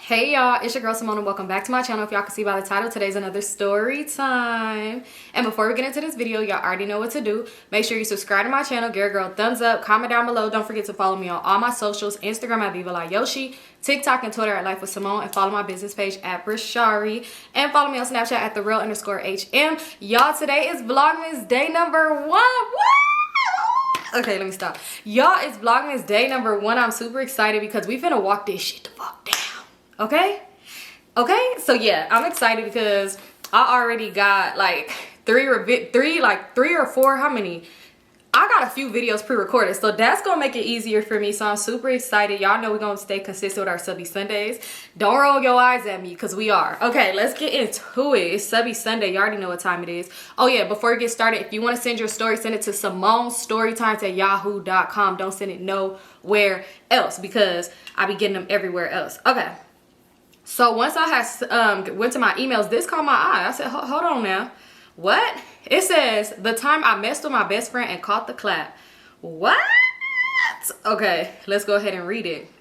Hey y'all, it's your girl Symone and welcome back to my channel. If y'all can see by the title, today's another story time. And before we get into this video, y'all already know what to do. Make sure you subscribe to my channel, give a girl a thumbs up, comment down below. Don't forget to follow me on all my socials, Instagram at Vivalayoshii, TikTok and Twitter at Lifewithsymone, and follow my business page at Brishari, and follow me on Snapchat at @the_real_HM. Y'all, today is Vlogmas day number 1. What? Okay, let me stop. Y'all, it's Vlogmas day number 1. I'm super excited because we finna walk this shit the fuck down. Okay, so yeah, I'm excited because I already got like three or four, how many? I got a few videos pre-recorded, so that's gonna make it easier for me. So I'm super excited. Y'all know we're gonna stay consistent with our Subbie Sundays. Don't roll your eyes at me because we are. Okay, let's get into it. It's Subbie Sunday. You already know what time it is. Oh yeah, before we get started, if you want to send your story, send it to Symonestorytimes at yahoo.com. Don't send it nowhere else because I be getting them everywhere else. Okay. So once I had went to my emails, this caught my eye. I said, hold on now. What? It says, the time I messed with my best friend and caught the clap. What? Okay, let's go ahead and read it.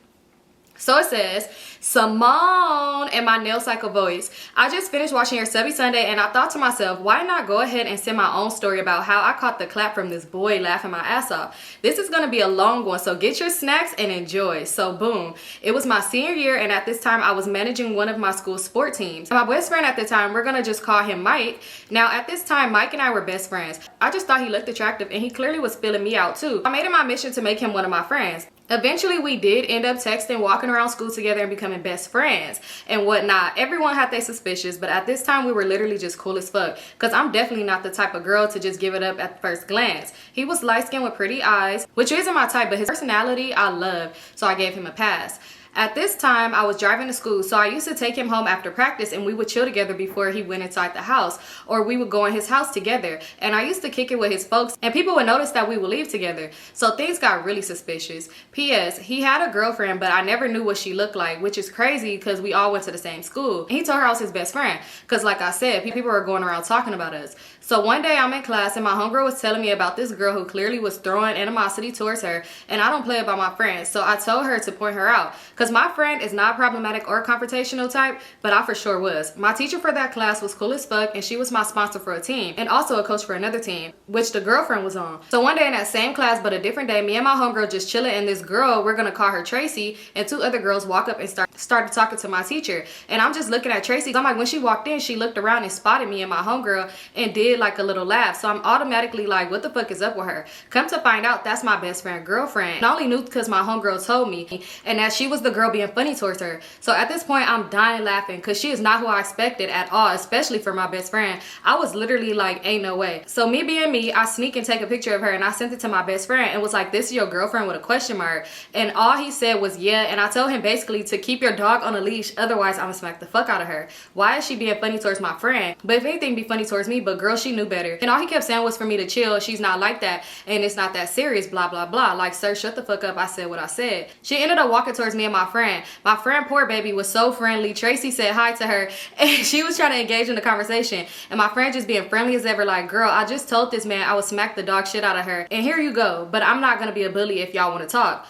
So it says, Symone in my nail cycle voice. I just finished watching your Subbie Sunday and I thought to myself, why not go ahead and send my own story about how I caught the clap from this boy laughing my ass off. This is going to be a long one, so get your snacks and enjoy. So boom, it was my senior year and at this time I was managing one of my school sport teams. My best friend at the time, we're going to just call him Mike. Now at this time, Mike and I were best friends. I just thought he looked attractive and he clearly was feeling me out too. I made it my mission to make him one of my friends. Eventually, we did end up texting, walking around school together, and becoming best friends and whatnot. Everyone had their suspicions, but at this time, we were literally just cool as fuck. Because I'm definitely not the type of girl to just give it up at first glance. He was light-skinned with pretty eyes, which isn't my type, but his personality I love, so I gave him a pass. At this time, I was driving to school, so I used to take him home after practice and we would chill together before he went inside the house, or we would go in his house together. And I used to kick it with his folks and people would notice that we would leave together. So things got really suspicious. P.S. He had a girlfriend, but I never knew what she looked like, which is crazy because we all went to the same school. And he told her I was his best friend because like I said, people were going around talking about us. So one day I'm in class and my homegirl was telling me about this girl who clearly was throwing animosity towards her, and I don't play about my friends, so I told her to point her out because my friend is not problematic or confrontational type, but I for sure was. My teacher for that class was cool as fuck and she was my sponsor for a team and also a coach for another team, which the girlfriend was on. So one day in that same class but a different day, me and my homegirl just chilling and this girl, we're gonna call her Tracy, and two other girls walk up and started talking to my teacher, and I'm just looking at Tracy. I'm like, when she walked in, she looked around and spotted me and my homegirl and did like a little laugh. So I'm automatically like, what the fuck is up with her? Come to find out, that's my best friend girlfriend. I only knew because my homegirl told me, and that she was the girl being funny towards her. So at this point, I'm dying laughing because she is not who I expected at all, especially for my best friend. I was literally like, ain't no way. So me being me, I sneak and take a picture of her and I sent it to my best friend and was like, this is your girlfriend with a question mark. And all he said was yeah, and I told him basically to keep your dog on a leash, otherwise I'm gonna smack the fuck out of her. Why is she being funny towards my friend? But if anything, be funny towards me, but girl, she knew better. And all he kept saying was for me to chill. She's not like that and it's not that serious, blah blah blah. Like, sir, shut the fuck up. I said what I said. She ended up walking towards me and my friend. My friend, poor baby, was so friendly. Tracy said hi to her and she was trying to engage in the conversation, and my friend just being friendly as ever, like, girl, I just told this man I would smack the dog shit out of her, and here you go, but I'm not gonna be a bully if y'all want to talk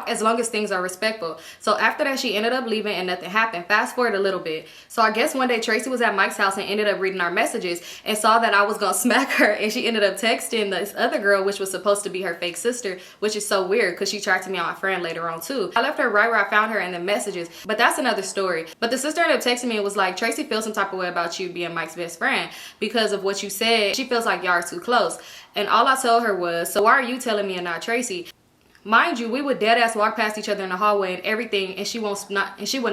as long as things are respectful. So after that, she ended up leaving and nothing happened. Fast forward a little bit. So I guess one day Tracy was at Mike's house and ended up reading our messages and saw that I was gonna smack her, and she ended up texting this other girl, which was supposed to be her fake sister, which is so weird because she tried to me on my friend later on too. I left her right where I found her in the messages, but that's another story. But the sister ended up texting me and was like, Tracy feels some type of way about you being Mike's best friend because of what you said. She feels like y'all are too close. And all I told her was, so why are you telling me and not Tracy? Mind you, we would dead ass walk past each other in the hallway and everything, and she would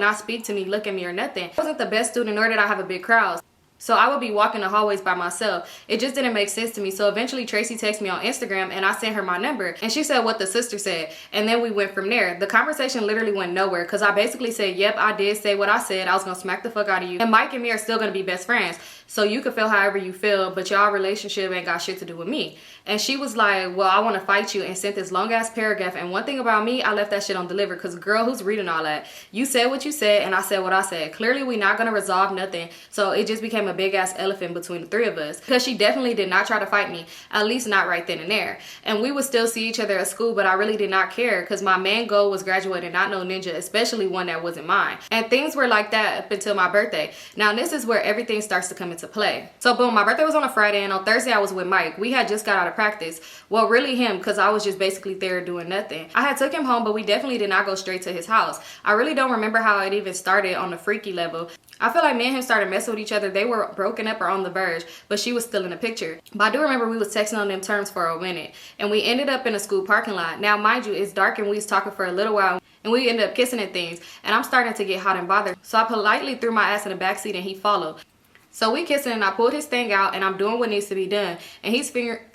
not speak to me, look at me, or nothing. I wasn't the best student, nor did I have a big crowd. So I would be walking the hallways by myself. It just didn't make sense to me. So eventually Tracy texted me on Instagram and I sent her my number and she said what the sister said. And then we went from there. The conversation literally went nowhere because I basically said, yep, I did say what I said. I was going to smack the fuck out of you. And Mike and me are still going to be best friends. So you can feel however you feel, but y'all relationship ain't got shit to do with me. And she was like, well, I want to fight you, and sent this long ass paragraph. And one thing about me, I left that shit undelivered because girl, who's reading all that? You said what you said and I said what I said. Clearly we not going to resolve nothing. So it just became a a big ass elephant between the three of us, because she definitely did not try to fight me, at least not right then and there. And we would still see each other at school, but I really did not care because my main goal was graduating, not no ninja, especially one that wasn't mine. And things were like that up until my birthday. Now this is where everything starts to come into play. So boom, my birthday was on a Friday, and on Thursday I was with Mike. We had just got out of practice. Well, really him, because I was just basically there doing nothing. I had took him home, but we definitely did not go straight to his house. I really don't remember how it even started on the freaky level. I feel like me and him started messing with each other. They were broken up or on the verge, but she was still in the picture. But I do remember we was texting on them terms for a minute, and we ended up in a school parking lot. Now mind you, it's dark and we was talking for a little while, and we ended up kissing and things, and I'm starting to get hot and bothered. So I politely threw my ass in the backseat and he followed. So we kissing, and I pulled his thing out, and I'm doing what needs to be done, and he's fingering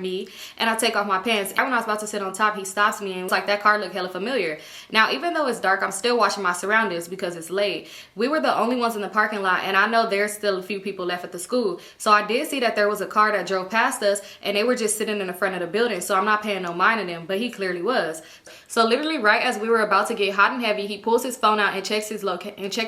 me, and I take off my pants. When I was about to sit on top, he stops me and was like, that car looked hella familiar. Now even though it's dark, I'm still watching my surroundings because it's late. We were the only ones in the parking lot, and I know there's still a few people left at the school. So I did see that there was a car that drove past us, and they were just sitting in the front of the building, so I'm not paying no mind to them, but he clearly was. So literally right as we were about to get hot and heavy, he pulls his phone out and checks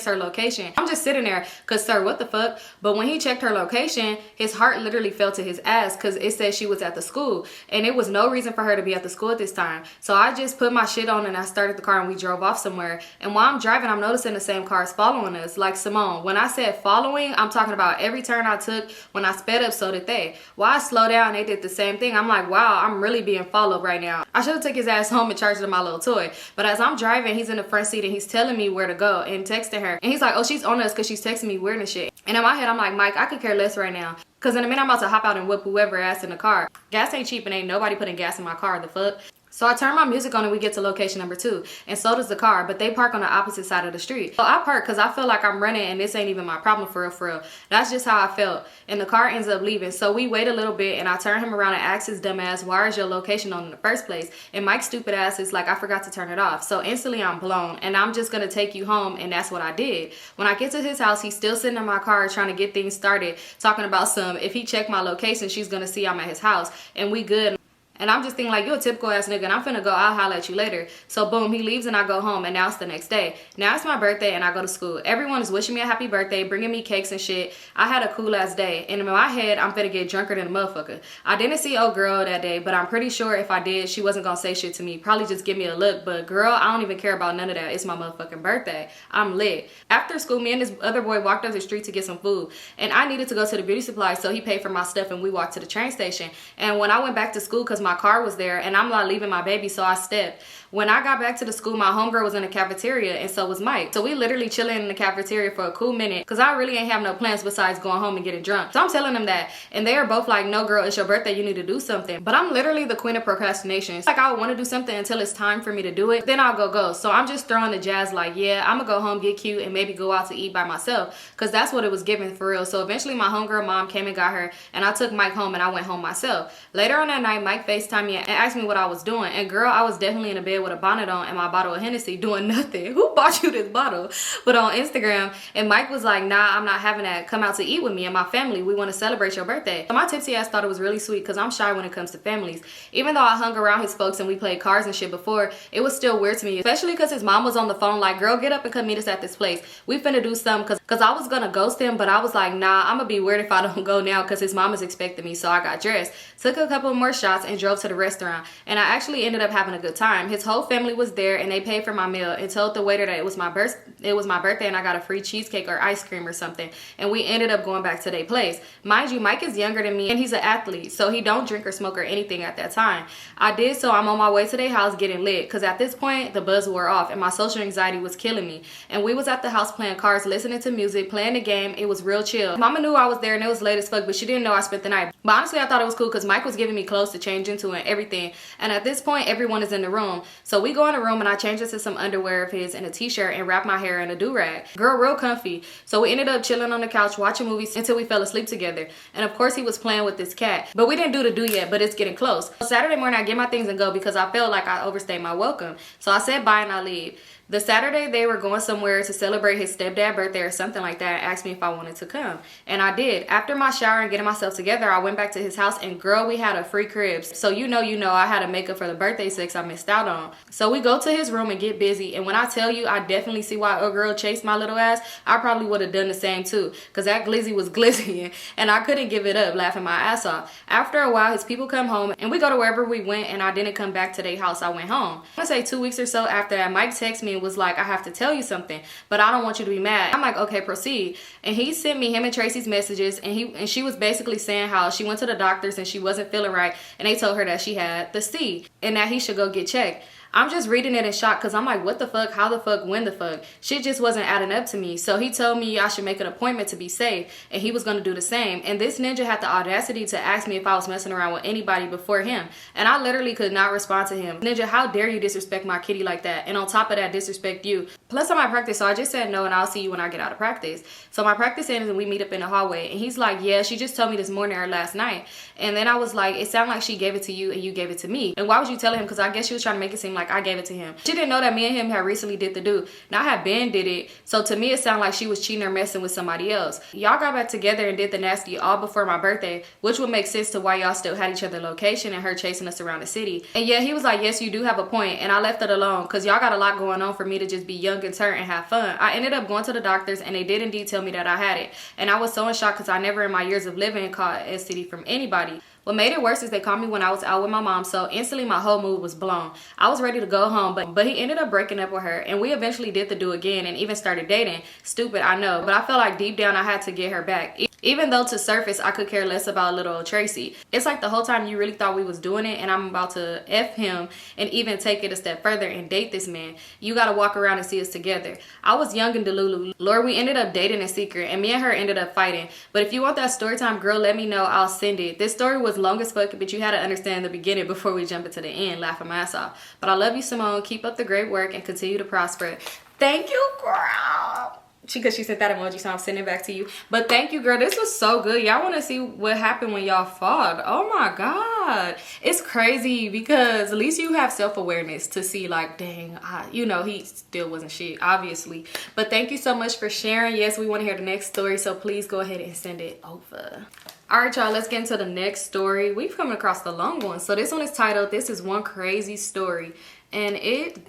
her location. I'm just sitting there, cause sir, what the fuck? But when he checked her location, his heart literally fell to his ass, cause it said she was at the school, and it was no reason for her to be at the school at this time. So I just put my shit on and I started the car, and we drove off somewhere. And while I'm driving, I'm noticing the same cars following us, like Symone. When I said following, I'm talking about every turn I took. When I sped up, so did they. While I slowed down, they did the same thing. I'm like, wow, I'm really being followed right now. I should have took his ass home and charged him my little toy. But as I'm driving, he's in the front seat and he's telling me where to go and texting her. And he's like, oh, she's on us because she's texting me weird and shit. And in my head, I'm like, Mike, I could care less right now, because in a minute I'm about to hop out and whip whoever ass in the car. Gas ain't cheap, and ain't nobody putting gas in my car, the fuck. So I turn my music on and we get to location number 2, and so does the car, but they park on the opposite side of the street. So I park because I feel like I'm running and this ain't even my problem, for real. That's just how I felt. And the car ends up leaving. So we wait a little bit, and I turn him around and ask his dumb ass, why is your location on in the first place? And Mike's stupid ass is like, I forgot to turn it off. So instantly I'm blown, and I'm just gonna take you home, and that's what I did. When I get to his house, he's still sitting in my car trying to get things started, talking about if he checked my location, she's gonna see I'm at his house, and we good. And I'm just thinking like, you a typical ass nigga, and I'm finna go, I'll holler at you later. So boom, he leaves and I go home, and now it's the next day. Now it's my birthday and I go to school. Everyone is wishing me a happy birthday, bringing me cakes and shit. I had a cool ass day, and in my head, I'm finna get drunker than a motherfucker. I didn't see old girl that day, but I'm pretty sure if I did, she wasn't gonna say shit to me. Probably just give me a look, but girl, I don't even care about none of that. It's my motherfucking birthday. I'm lit. After school, me and this other boy walked up the street to get some food, and I needed to go to the beauty supply, so he paid for my stuff, and we walked to the train station. And when I went back to school, cause my car was there, and I'm not leaving my baby, so I stepped. When I got back to the school, my homegirl was in the cafeteria, and so was Mike. So we literally chilling in the cafeteria for a cool minute, because I really ain't have no plans besides going home and getting drunk. So I'm telling them that, and they are both like, no girl, it's your birthday, you need to do something. But I'm literally the queen of procrastination. It's like I want to do something until it's time for me to do it, then I'll go. So I'm just throwing the jazz like, yeah, I'm gonna go home, get cute, and maybe go out to eat by myself, because that's what it was given for real. So eventually my homegirl mom came and got her, and I took Mike home, and I went home myself. Later on that night, Mike FaceTimed me and asked me what I was doing, and girl, I was definitely in the bed with a bonnet on and my bottle of Hennessy doing nothing. Who bought you this bottle? But on Instagram, and Mike was like, nah, I'm not having that. Come out to eat with me and my family. We want to celebrate your birthday. So my tipsy ass thought it was really sweet, because I'm shy when it comes to families. Even though I hung around his folks and we played cards and shit before, it was still weird to me, especially because his mom was on the phone like, girl, get up and come meet us at this place. We finna do something, because I was gonna ghost him, but I was like, nah, I'm gonna be weird if I don't go now, because his mom is expecting me. So I got dressed, took a couple more shots, and drove to the restaurant. And I actually ended up having a good time. His whole family was there, and they paid for my meal and told the waiter that it was my birthday and I got a free cheesecake or ice cream or something. And we ended up going back to their place. Mind you, Mike is younger than me, and he's an athlete, so he don't drink or smoke or anything at that time. I did, so I'm on my way to their house getting lit, because at this point the buzz wore off and my social anxiety was killing me. And we was at the house playing cards, listening to music, playing the game. It was real chill. Mama knew I was there, and it was late as fuck, but she didn't know I spent the night. But honestly, I thought it was cool, because Mike was giving me clothes to change into and everything. And at this point, everyone is in the room. So we go in the room, and I change into some underwear of his and a t-shirt, and wrap my hair in a do-rag. Girl, real comfy. So we ended up chilling on the couch watching movies until we fell asleep together. And of course he was playing with this cat, but we didn't do the do yet, but it's getting close. So Saturday morning I get my things and go, because I felt like I overstayed my welcome. So I said bye and I leave. The Saturday they were going somewhere to celebrate his stepdad's birthday or something like that, and asked me if I wanted to come. And I did. After my shower and getting myself together, I went back to his house, and girl, we had a free crib. So you know, I had to make up for the birthday sex I missed out on. So we go to his room and get busy. And when I tell you, I definitely see why a girl chased my little ass. I probably would have done the same too, because that glizzy was glizzy and I couldn't give it up, laughing my ass off. After a while, his people come home and we go to wherever we went, and I didn't come back to their house. I went home. I want to say 2 weeks or so after that, Mike texted me and was like, I have to tell you something, but I don't want you to be mad. I'm like, okay, proceed. And he sent me him and Tracy's messages, and she was basically saying how she went to the doctors and she wasn't feeling right, and they told her that she had the C and that he should go get checked. I'm just reading it in shock, because I'm like, what the fuck, how the fuck, when the fuck? Shit just wasn't adding up to me. So he told me I should make an appointment to be safe, and he was going to do the same. And this ninja had the audacity to ask me if I was messing around with anybody before him, and I literally could not respond to him. Ninja, how dare you disrespect my kitty like that, and on top of that, disrespect you. Plus I'm at practice, so I just said no, and I'll see you when I get out of practice. So my practice ends and we meet up in the hallway, and he's like, yeah, she just told me this morning or last night. And then I was like, it sounded like she gave it to you and you gave it to me. And why would you tell him? Because I guess she was trying to make it seem like I gave it to him. She didn't know that me and him had recently did the do. Now I had been did it, so to me it sounded like she was cheating or messing with somebody else. Y'all got back together and did the nasty all before my birthday, which would make sense to why y'all still had each other's location and her chasing us around the city. And yeah, he was like, yes, you do have a point, and I left it alone because y'all got a lot going on for me to just be young and turn and have fun. I ended up going to the doctors, and they did indeed tell me that I had it, and I was so in shock because I never in my years of living caught STD from anybody. What made it worse is they called me when I was out with my mom, so instantly my whole mood was blown. I was ready to go home, but he ended up breaking up with her, and we eventually did the do again and even started dating. Stupid, I know, but I felt like deep down I had to get her back. Even though to surface I could care less about little old Tracy. It's like the whole time you really thought we was doing it, and I'm about to F him and even take it a step further and date this man. You gotta walk around and see us together. I was young and delulu. Lord, we ended up dating in secret, and me and her ended up fighting. But if you want that story time, girl, let me know. I'll send it. This story was long as fuck, but you had to understand the beginning before we jump into the end, laughing my ass off. But I love you, Symone. Keep up the great work and continue to prosper. Thank you, girl. Because she sent that emoji, so I'm sending it back to you. But thank you, girl. This was so good. Y'all want to see what happened when y'all fought. Oh my god, it's crazy, because at least you have self-awareness to see like, dang, you know, he still wasn't shit, obviously. But thank you so much for sharing. Yes, we want to hear the next story, so please go ahead and send it over. All right, y'all, let's get into the next story. We've come across the long one. So this one is titled, This Is One Crazy Story. And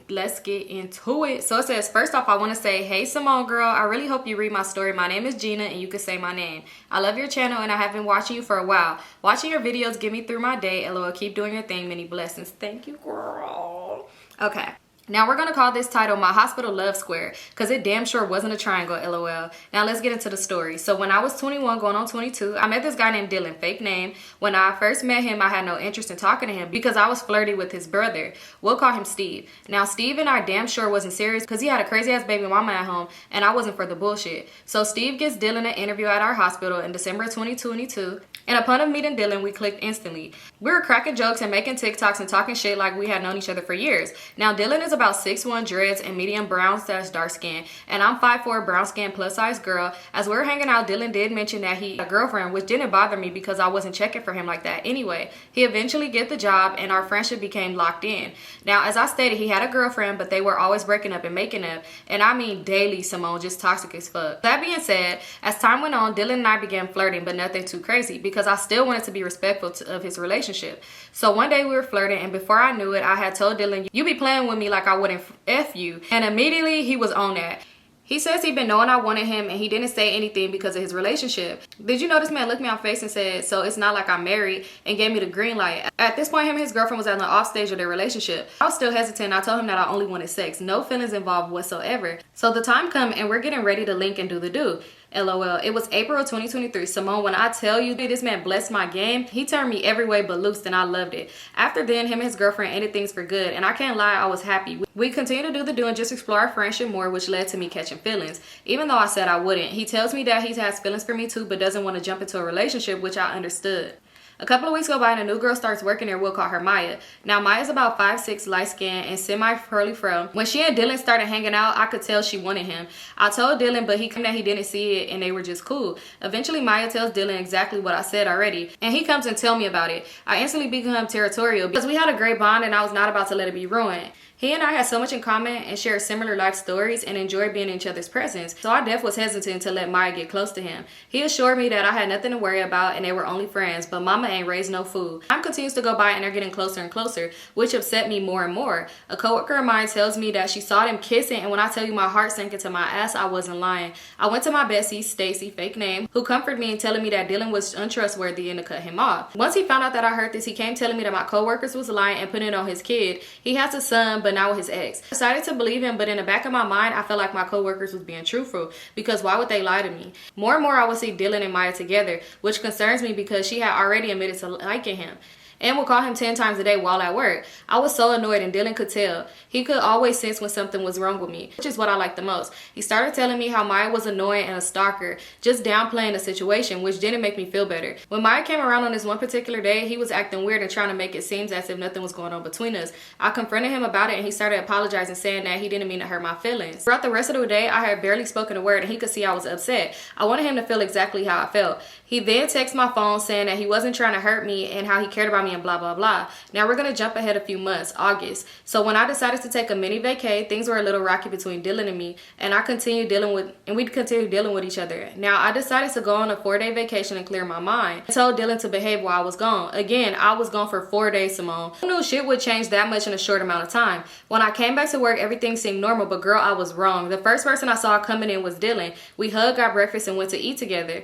let's get into it. So it says, first off, I want to say, hey, Symone girl, I really hope you read my story. My name is Gina, and you can say my name. I love your channel, and I have been watching you for a while. Watching your videos get me through my day. LOL, keep doing your thing. Many blessings. Thank you, girl. Okay. Now we're going to call this title My Hospital Love Square, because it damn sure wasn't a triangle, LOL. Now let's get into the story. So when I was 21 going on 22, I met this guy named Dylan, fake name. When I first met him, I had no interest in talking to him because I was flirty with his brother. We'll call him Steve. Now Steve and I damn sure wasn't serious because he had a crazy ass baby mama at home, and I wasn't for the bullshit. So Steve gets Dylan an interview at our hospital in December 2022. And upon meeting Dylan, we clicked instantly. We were cracking jokes and making TikToks and talking shit like we had known each other for years. Now Dylan is about 6'1", dreads and medium brown / dark skin, and I'm 5'4", brown skin plus size girl. As we were hanging out, Dylan did mention that he had a girlfriend, which didn't bother me because I wasn't checking for him like that anyway. He eventually get the job, and our friendship became locked in. Now, as I stated, he had a girlfriend, but they were always breaking up and making up, and I mean daily, Symone, just toxic as fuck. That being said, as time went on, Dylan and I began flirting, but nothing too crazy, because I still wanted to be respectful of his relationship. So one day we were flirting, and before I knew it, I had told Dylan, you be playing with me like I wouldn't F you. And immediately he was on that. He says he'd been knowing I wanted him, and he didn't say anything because of his relationship. Did you know this man looked me on face and said, so it's not like I'm married, and gave me the green light. At this point, him and his girlfriend was at the off stage of their relationship. I was still hesitant. I told him that I only wanted sex. No feelings involved whatsoever. So the time come, and we're getting ready to link and do the do. LOL. It was April of 2023. Symone, when I tell you this man blessed my game, he turned me every way but loose, and I loved it. After then, him and his girlfriend ended things for good, and I can't lie, I was happy. We continued to do the do and just explore our friendship more, which led to me catching feelings. Even though I said I wouldn't, he tells me that he has feelings for me too, but doesn't want to jump into a relationship, which I understood. A couple of weeks go by, and a new girl starts working there. We'll call her Maya. Now Maya's about 5'6", light skin and semi curly fro. When she and Dylan started hanging out, I could tell she wanted him. I told Dylan, but he claimed that he didn't see it and they were just cool. Eventually Maya tells Dylan exactly what I said already, and he comes and tell me about it. I instantly become territorial because we had a great bond, and I was not about to let it be ruined. He and I had so much in common and shared similar life stories and enjoyed being in each other's presence, so I definitely was hesitant to let Maya get close to him. He assured me that I had nothing to worry about and they were only friends, but mama ain't raised no fool. Time continues to go by and they're getting closer and closer, which upset me more and more. A coworker of mine tells me that she saw them kissing, and when I tell you my heart sank into my ass, I wasn't lying. I went to my bestie, Stacy, fake name, who comforted me and telling me that Dylan was untrustworthy and to cut him off. Once he found out that I heard this, he came telling me that my coworkers was lying and putting it on his kid. He has a son, but not with his ex. I decided to believe him, but in the back of my mind, I felt like my coworkers was being truthful, because why would they lie to me? More and more, I would see Dylan and Maya together, which concerns me because she had already admitted to liking him and would call him 10 times a day while at work. I was so annoyed, and Dylan could tell. He could always sense when something was wrong with me, which is what I liked the most. He started telling me how Maya was annoying and a stalker, just downplaying the situation, which didn't make me feel better. When Maya came around on this one particular day, he was acting weird and trying to make it seem as if nothing was going on between us. I confronted him about it, and he started apologizing, saying that he didn't mean to hurt my feelings. Throughout the rest of the day, I had barely spoken a word, and he could see I was upset. I wanted him to feel exactly how I felt. He then texted my phone saying that he wasn't trying to hurt me and how he cared about me and blah, blah, blah. Now we're going to jump ahead a few months, August. So when I decided to take a mini vacay, things were a little rocky between Dylan and me, and we'd continue dealing with each other. Now I decided to go on a 4-day vacation and clear my mind. I told Dylan to behave while I was gone. Again, I was gone for 4 days, Symone. Who knew shit would change that much in a short amount of time? When I came back to work, everything seemed normal, but girl, I was wrong. The first person I saw coming in was Dylan. We hugged, got breakfast, and went to eat together.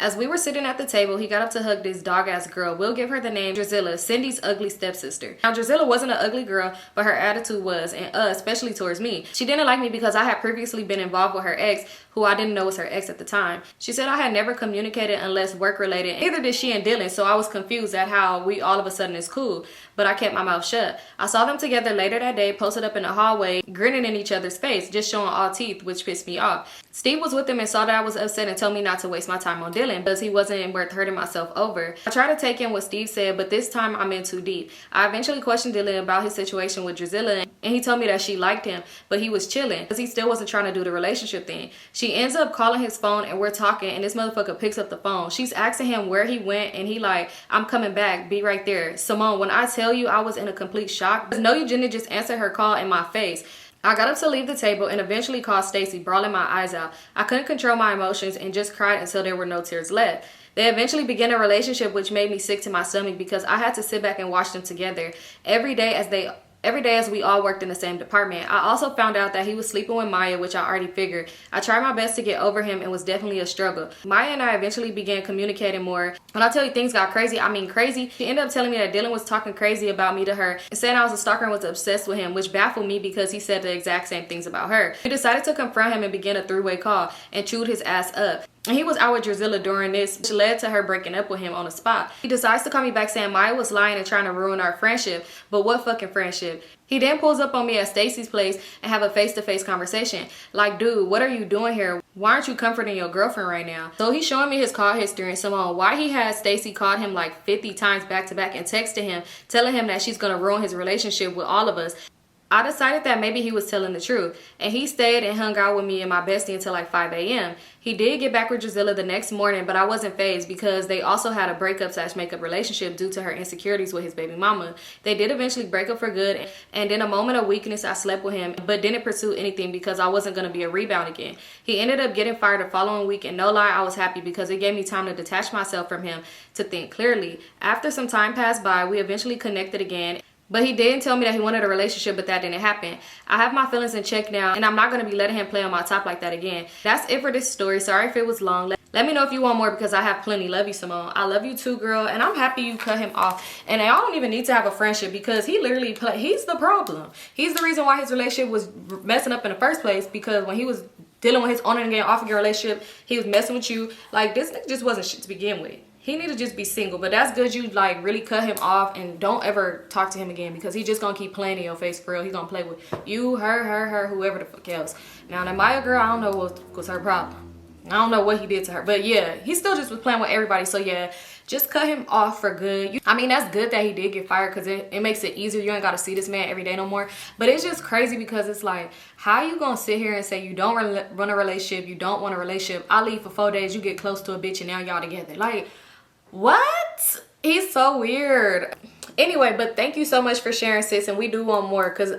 As we were sitting at the table, he got up to hug this dog-ass girl. We'll give her the name Drizilla, Cindy's ugly stepsister. Now, Drizilla wasn't an ugly girl, but her attitude was, and especially towards me. She didn't like me because I had previously been involved with her ex, who I didn't know was her ex at the time. She said I had never communicated unless work-related. Neither did she and Dylan, so I was confused at how we all of a sudden is cool, but I kept my mouth shut. I saw them together later that day, posted up in the hallway, grinning in each other's face, just showing all teeth, which pissed me off. Steve was with them and saw that I was upset and told me not to waste my time on Dylan because he wasn't worth hurting myself over. I tried to take in what Steve said, but this time I'm in too deep. I eventually questioned Dylan about his situation with Drizilla, and he told me that she liked him, but he was chilling because he still wasn't trying to do the relationship thing. She ends up calling his phone and we're talking, and this motherfucker picks up the phone. She's asking him where he went, and he like, I'm coming back, be right there. Symone, when I tell you I was in a complete shock, no, you didn't just answer her call in my face. I got up to leave the table and eventually called Stacy, bawling my eyes out. I couldn't control my emotions and just cried until there were no tears left. They eventually began a relationship, which made me sick to my stomach because I had to sit back and watch them together every day as we all worked in the same department. I also found out that he was sleeping with Maya, which I already figured. I tried my best to get over him and was definitely a struggle. Maya and I eventually began communicating more. When I tell you things got crazy, I mean crazy. She ended up telling me that Dylan was talking crazy about me to her and saying I was a stalker and was obsessed with him, which baffled me because he said the exact same things about her. We decided to confront him and begin a 3-way call and chewed his ass up. And he was out with Drizilla during this, which led to her breaking up with him on the spot. He decides to call me back saying Maya was lying and trying to ruin our friendship. But what fucking friendship? He then pulls up on me at Stacy's place and have a face-to-face conversation. Like, dude, what are you doing here? Why aren't you comforting your girlfriend right now? So he's showing me his call history and Symone, why he had Stacy called him like 50 times back-to-back and texted him, telling him that she's gonna ruin his relationship with all of us. I decided that maybe he was telling the truth, and he stayed and hung out with me and my bestie until like 5 a.m. He did get back with Drizilla the next morning, but I wasn't fazed because they also had a breakup/makeup relationship due to her insecurities with his baby mama. They did eventually break up for good, and in a moment of weakness, I slept with him, but didn't pursue anything because I wasn't going to be a rebound again. He ended up getting fired the following week, and no lie, I was happy because it gave me time to detach myself from him to think clearly. After some time passed by, we eventually connected again. But he didn't tell me that he wanted a relationship, but that didn't happen. I have my feelings in check now, and I'm not going to be letting him play on my top like that again. That's it for this story. Sorry if it was long. Let me know if you want more because I have plenty. Love you, Symone. I love you too, girl. And I'm happy you cut him off. And y'all don't even need to have a friendship because he literally he's the problem. He's the reason why his relationship was messing up in the first place, because when he was dealing with his on and again, off again relationship, he was messing with you. Like, this nigga just wasn't shit to begin with. He need to just be single, but that's good. You like really cut him off and don't ever talk to him again because he just gonna keep playing in your face for real. He's gonna play with you, her, whoever the fuck else. Now that Maya girl, I don't know what was her problem. I don't know what he did to her, but yeah, he still just was playing with everybody. So yeah, just cut him off for good. I mean, that's good that he did get fired because it makes it easier. You ain't got to see this man every day no more. But it's just crazy because it's like, how you gonna sit here and say you don't run a relationship, you don't want a relationship? I leave for 4 days, you get close to a bitch, and now y'all together. Like, what? He's so weird. Anyway, but thank you so much for sharing, sis, and we do want more because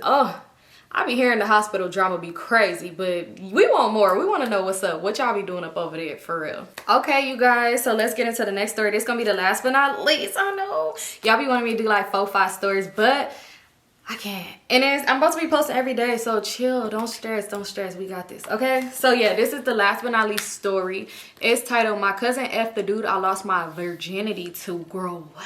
I be hearing the hospital drama be crazy, but we want more. We want to know what's up. What y'all be doing up over there, for real. Okay, you guys, so let's get into the next story. This gonna be the last but not least. I know y'all be wanting me to do like 4-5 stories, but I can't. And I'm about to be posting every day, so chill. Don't stress. We got this, okay? So yeah, this is the last but not least story. It's titled, My Cousin F the Dude I Lost My Virginity To. Girl, what?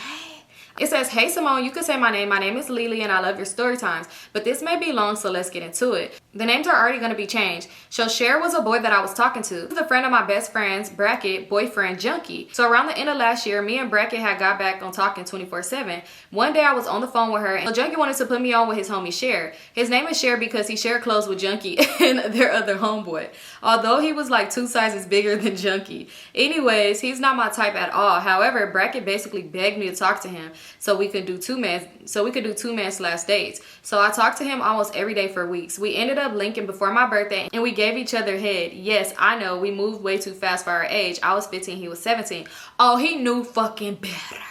It says, hey Simone, you can say my name. My name is Lily and I love your story times. But this may be long, so let's get into it. The names are already going to be changed. So Cher was a boy that I was talking to. He was a friend of my best friend's, bracket, boyfriend, Junkie. So around the end of last year, me and Bracket had got back on talking 24/7. One day I was on the phone with her and Junkie wanted to put me on with his homie Cher. His name is Cher because he shared clothes with Junkie and their other homeboy. Although he was like 2 sizes bigger than Junkie. Anyways, he's not my type at all. However, Bracket basically begged me to talk to him so we could do two-man / dates. So I talked to him almost every day for weeks. We ended up linking before my birthday and we gave each other head. Yes, I know, we moved way too fast for our age. I was 15, he was 17. Oh, he knew fucking better.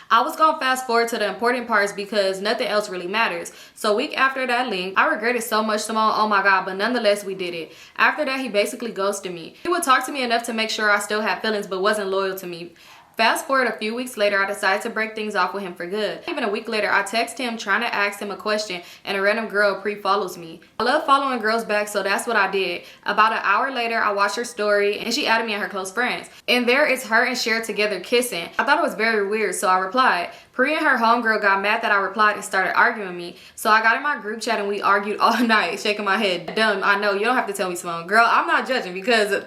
I was gonna fast forward to the important parts because nothing else really matters. So a week after that link, I regretted so much, Symone, oh my god, but nonetheless we did it. After that, he basically ghosted me. He would talk to me enough to make sure I still had feelings but wasn't loyal to me. Fast forward a few weeks later, I decided to break things off with him for good. Even a week later, I text him trying to ask him a question and a random girl pre-follows me. I love following girls back, so that's what I did. About an hour later, I watched her story and she added me and her close friends. And there is her and Cher together kissing. I thought it was very weird, so I replied. Pri and her homegirl got mad that I replied and started arguing with me. So I got in my group chat and we argued all night, shaking my head. Dumb, I know, you don't have to tell me, Symone. Girl, I'm not judging because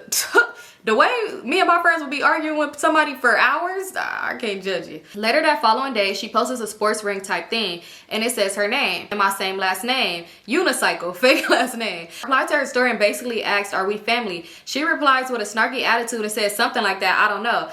the way me and my friends would be arguing with somebody for hours, I can't judge you. Later that following day, she posts a sports ring type thing and it says her name and my same last name, unicycle, fake last name. I replied to her story and basically asked, are we family? She replies with a snarky attitude and says something like that, I don't know.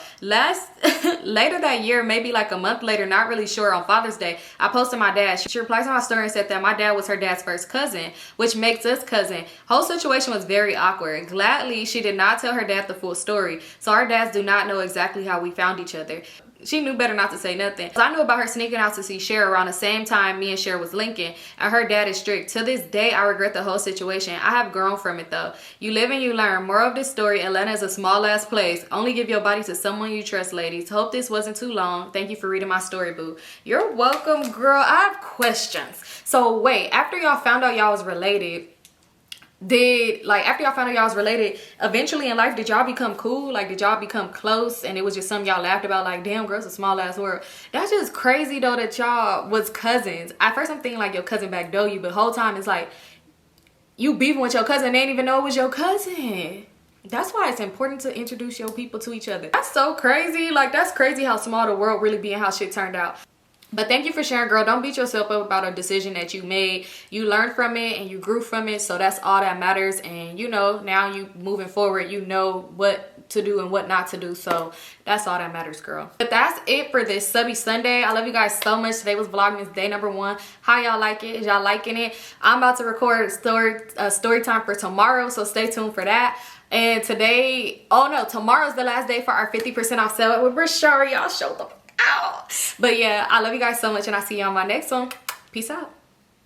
Later that year, maybe like a month later, not really sure, on Father's Day, I posted my dad. She replies to my story and said that my dad was her dad's first cousin, which makes us cousin. Whole situation was very awkward. Gladly, she did not tell her dad the full story, so our dads do not know exactly how we found each other. She knew better not to say nothing. I knew about her sneaking out to see Cher around the same time me and Cher was linking, and her dad is strict. To this day, I regret the whole situation. I have grown from it though. You live and you learn. More of this story, Atlanta is a small ass place. Only give your body to someone you trust, ladies. Hope this wasn't too long. Thank you for reading my story, boo. You're welcome, girl. I have questions. So wait, after y'all found out y'all was related, eventually in life, did y'all become cool? Like, did y'all become close and it was just something y'all laughed about, like, damn, girl, it's a small ass world? That's just crazy though that y'all was cousins. At first I'm thinking like your cousin backdoor you, but the whole time it's like you beefing with your cousin and they didn't even know it was your cousin. That's why it's important to introduce your people to each other. That's so crazy. Like, that's crazy how small the world really be and how shit turned out. But thank you for sharing, girl. Don't beat yourself up about a decision that you made. You learned from it and you grew from it, so that's all that matters. And you know, now you moving forward, you know what to do and what not to do, so that's all that matters, girl. But that's it for this Subbie Sunday. I love you guys so much. Today was Vlogmas day number 1. How y'all like it? Is y'all liking it? I'm about to record story time for tomorrow, so stay tuned for that. And today, oh no, tomorrow's the last day for our 50% off sale with Brishari. Y'all showed them out. But yeah, I love you guys so much and I'll see you on my next one. Peace out.